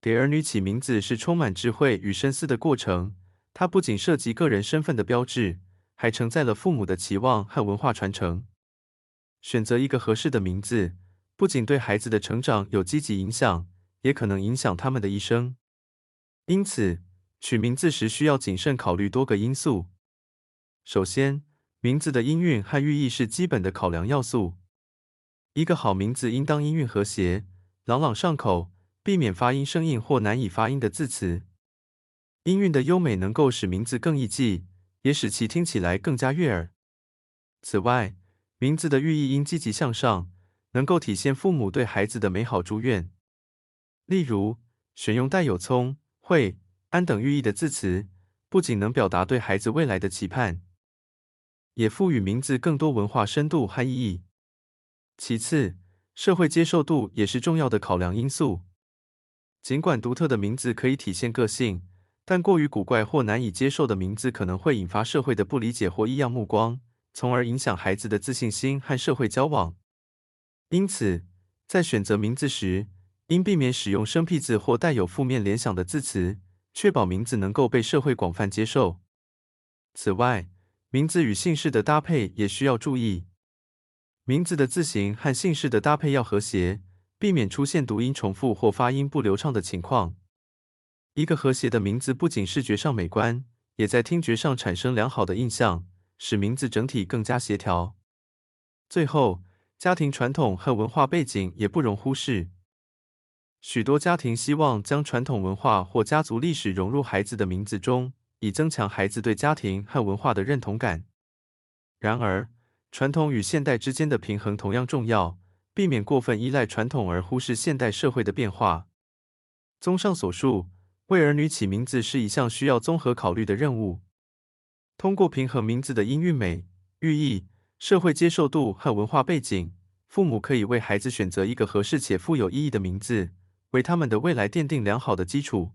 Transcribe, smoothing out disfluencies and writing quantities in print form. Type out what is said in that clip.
给儿女起名字是充满智慧与深思的过程，它不仅涉及个人身份的标志，还承载了父母的期望和文化传承。选择一个合适的名字，不仅对孩子的成长有积极影响，也可能影响他们的一生。因此，取名字时需要谨慎考虑多个因素。首先，名字的音韵和寓意是基本的考量要素。一个好名字应当音韵和谐，朗朗上口，避免发音生硬或难以发音的字词。音韵的优美能够使名字更易记，也使其听起来更加悦耳。此外，名字的寓意应积极向上，能够体现父母对孩子的美好祝愿。例如，选用带有聪、慧、安等寓意的字词，不仅能表达对孩子未来的期盼，也赋予名字更多文化深度和意义。其次，社会接受度也是重要的考量因素。尽管独特的名字可以体现个性，但过于古怪或难以接受的名字可能会引发社会的不理解或异样目光，从而影响孩子的自信心和社会交往。因此，在选择名字时，应避免使用生僻字或带有负面联想的字词，确保名字能够被社会广泛接受。此外，名字与姓氏的搭配也需要注意。名字的字形和姓氏的搭配要和谐，避免出现读音重复或发音不流畅的情况。一个和谐的名字不仅视觉上美观，也在听觉上产生良好的印象，使名字整体更加协调。最后，家庭传统和文化背景也不容忽视。许多家庭希望将传统文化或家族历史融入孩子的名字中，以增强孩子对家庭和文化的认同感。然而，传统与现代之间的平衡同样重要，避免过分依赖传统而忽视现代社会的变化。综上所述，为儿女起名字是一项需要综合考虑的任务。通过平衡名字的音韵美、寓意、社会接受度和文化背景，父母可以为孩子选择一个合适且富有意义的名字，为他们的未来奠定良好的基础。